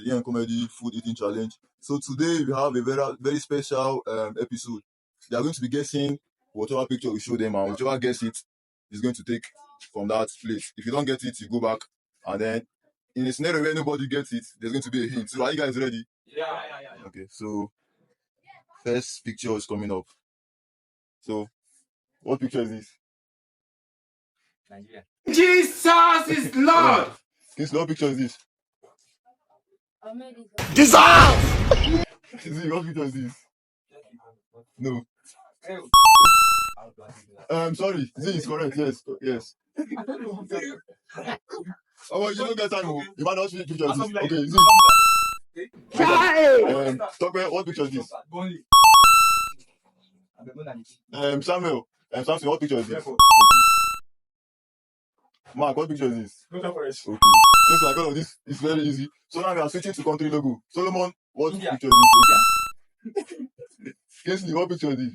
Nigerian comedy food eating challenge. So today we have a very special episode. They are going to be guessing whatever picture we show them, and whichever guess it is going to take from that place. If you don't get it, you go back, and then in a scenario where nobody gets it, there's going to be a hint. So are you guys ready? Yeah. Okay. So first picture is coming up. So what picture is this? Nigeria. Jesus is Lord. What picture is this? America. Jesus. What picture is this? No. Sorry. Z is correct. Yes. Oh, you don't get time. You might not see pictures. Okay, Z. Talk about what picture is this? Samuel. Samson, what picture is this? Mark, what picture is this? Okay. Since like all of this is very easy. So now we are switching to country logo. Solomon, what picture is this? Okay. Kingsley, what picture is this?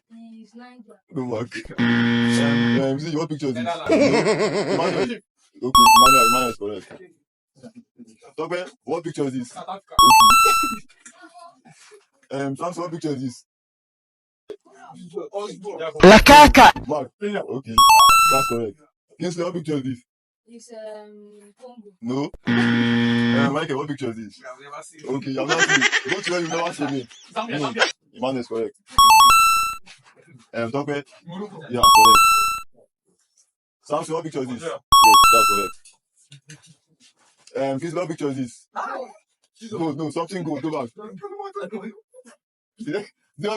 It's Niger. No, Mark. Z, what picture is this? No. Emmanuel. Okay, Emmanuel is correct. Tope, what picture is this? Okay. Samson, what picture is this? La caca. Mark. Okay, that's correct. Kingsley, what picture is this? It's Congo. No. Michael, what picture is this? Okay, you have not seen it. Go to where you've never seen it. No. Emmanuel is correct. Tope, yeah, correct. Samson, what picture is this? Yes, that's correct. Kingsley, what picture is this? No, something good. Go back. What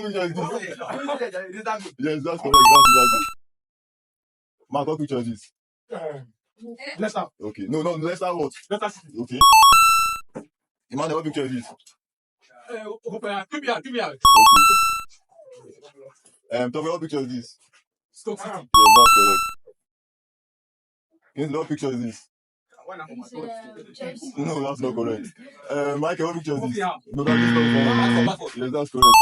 picture is this? Yes, that's correct. That's exactly. Mark, what picture is this? Leicester. Okay. No, Leicester what? Leicester. Okay. Emmanuel, what picture is this? Tibia. Okay. Toby, what picture is this? Stoke City. Yeah, that's correct. Kingsley, what picture is this? It's Chelsea. No, that's not correct. Michael, what picture is this? Yeah. No, that is not correct. Yes, that's correct.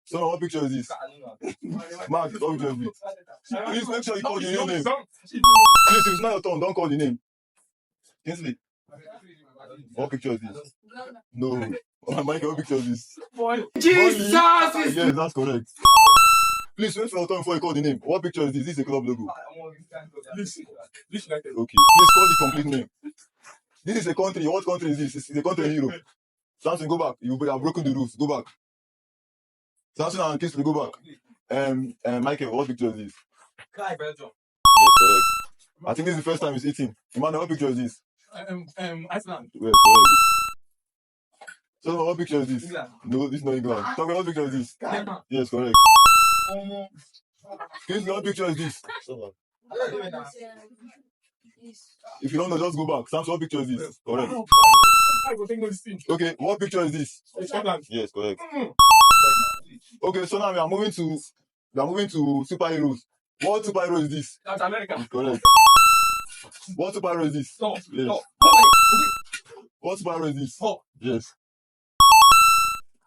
So, what picture is this? Mark, what picture is this? Please make sure you call your name. Please, if it's not your turn, don't call the name. Kingsley, what picture is this? No. Michael, what picture is this? Jesus is Yes, that's correct. Please wait for your turn before you call the name. What picture is this? This is a club logo. United. Okay. Please call the complete name. This is a country. What country is this? This is a country in Europe. Samson, go back. You have broken the rules. Go back. Samson and Kingsley, go back. Michael, what picture is this? Yes, correct. I think this is the first time he's eating. Emmanuel, what picture is this? Iceland. Yes, correct. So, what picture is this? England. No, this is not England. Tell me, what picture is this? Yes, correct. Kingsley, what picture is this? If you don't know, just go back. Samson, what picture is this? Correct. Okay, what picture is this? Scotland. Yes, correct. Okay, so now we are moving to superheroes. What superhero is this? That's America. Correct. What superhero is this? Stop. Yes. Stop. What superhero is this? Stop. Yes.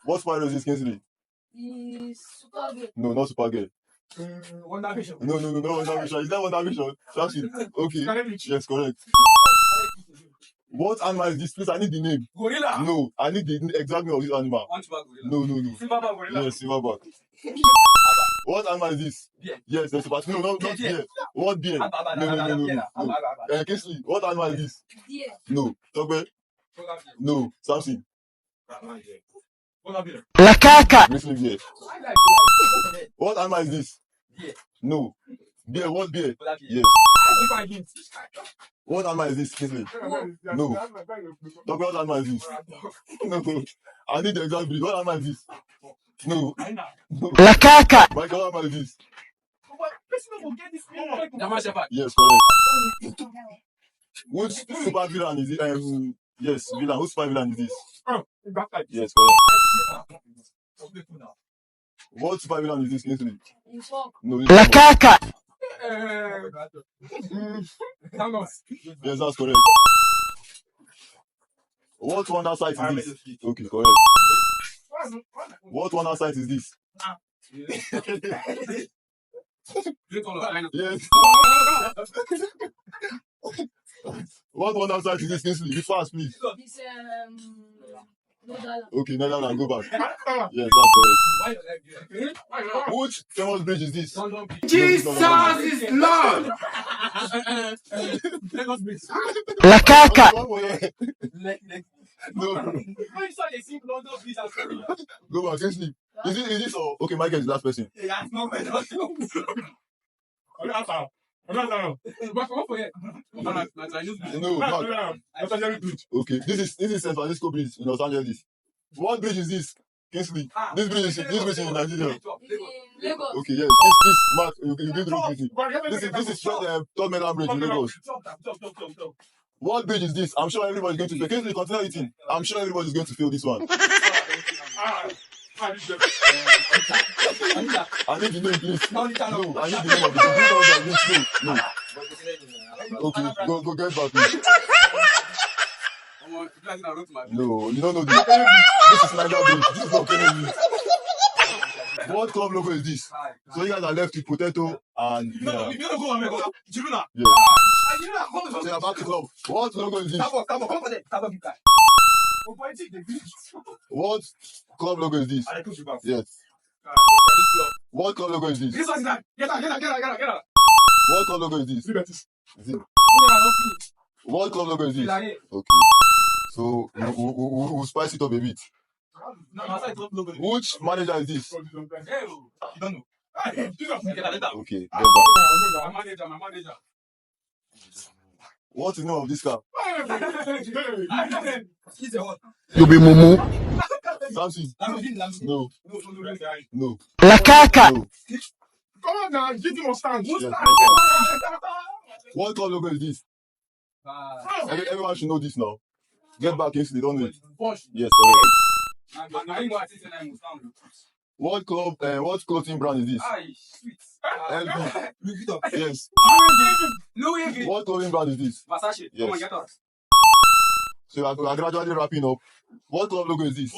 What superhero is this, Kingsley? It's Supergirl. No, not Supergirl. Wonder Vision. No, Wonder Vision. Is that Wonder Vision? That's it. Okay. Yes, correct. What animal is this? Please, I need the name. Gorilla. No, I need the exact name of this animal. Hunchback gorilla. No. Silverback gorilla. Yes, silverback. What animal is this? Bear. Yes, there's a no, not bear. What bear? No. Kingsley, what animal is this? Deer. No. Togbe? No. Samson? La caca. Grizzly bear. What animal is this? Bear. No. Bear, what bear? Yes. What animal is this, Kingsley? No. Togbe, what animal is this? No. I need the exact breed. What animal is this? No. La caca. Michael, what animal is this? German Shepherd. Yes, correct. Which super villain is it? Yes, villain. Which super villain is this? Yes, correct. What super villain is this, Kingsley? It's Hawk. No. La caca. Yes, that's correct. What wonder site is this? Okay, correct. What wonder site is this? Yes. What one outside is this, Kingsley? Be fast, please. It's no dollar. Okay, now go back. Yes, that's correct. Which famous bridge is this? Jesus is Lord. Lagos Bridge. La caca. No, When you saw they sing London Bridge and story. go back, Kingsley. Is this or okay? Michael is the last person. Yeah, it's not bad. No. But for it. No, I use No, Mark. Okay, this is San Francisco Bridge in Los Angeles. What bridge is this, Kingsley? This bridge is in Nigeria. It's in Lagos. Okay, yes, this Mark, you did it. This is Third Mainland Bridge in Lagos. What bridge is this? I'm sure everybody's going to fail. Kingsley, continue eating. I'm sure everybody's going to fail this one. I need the name, please. No, I need the name of the bridge. No. Okay, go get back, please. No, you don't know this. This is Niger Bridge. This is not Kennedy. What club logo is this? So you guys are left with potato and No, if you don't go, go. Jiruna. yeah. So you're back to club. What logo is this? What club logo is this? Yes. What club logo is this? This one is that. Get out. What club logo is this? Zip. What club logo is this? Okay. So we'll spice it up a bit. Which manager is this? You don't know. Okay, get back. My manager. What's the name of this car? You be mumu. Samson. No. No. La caca. No. Come on now, give him a stand. Yes, what club logo is this? Everyone should know this now. Get back if they don't know it. Yes, correct. What clothing brand is this? LV. Yes. What clothing brand is this? Versace. Yes. Come on, get out. So we are gradually wrapping up. What club logo is this?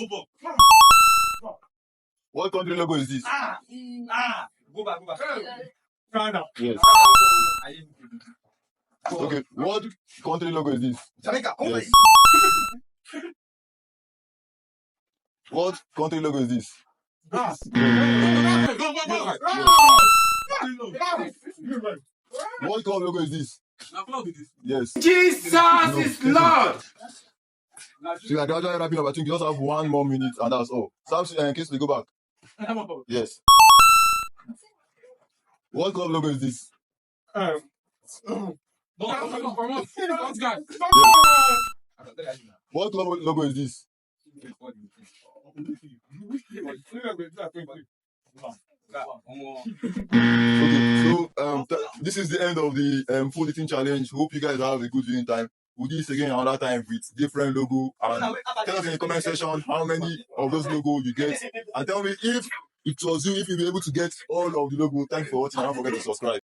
What country logo is this? Go back. Yes. Okay. What country logo is this? Jamaica. Yes. What country logo is this? What club logo is this? Yes. Jesus is Lord. So we are gradually wrapping up. I think you just have 1 more minute and that's all. Samson and Kingsley, go back. Yes. What club logo is this? Yes. What club logo is this? Okay, so this is the end of the food eating challenge. Hope you guys have a good viewing time. We'll do this again another time with different logo. And tell us in the comment section how many of those logo you get. And tell me if it was you, if you'll be able to get all of the logo. Thanks for watching and don't forget to subscribe.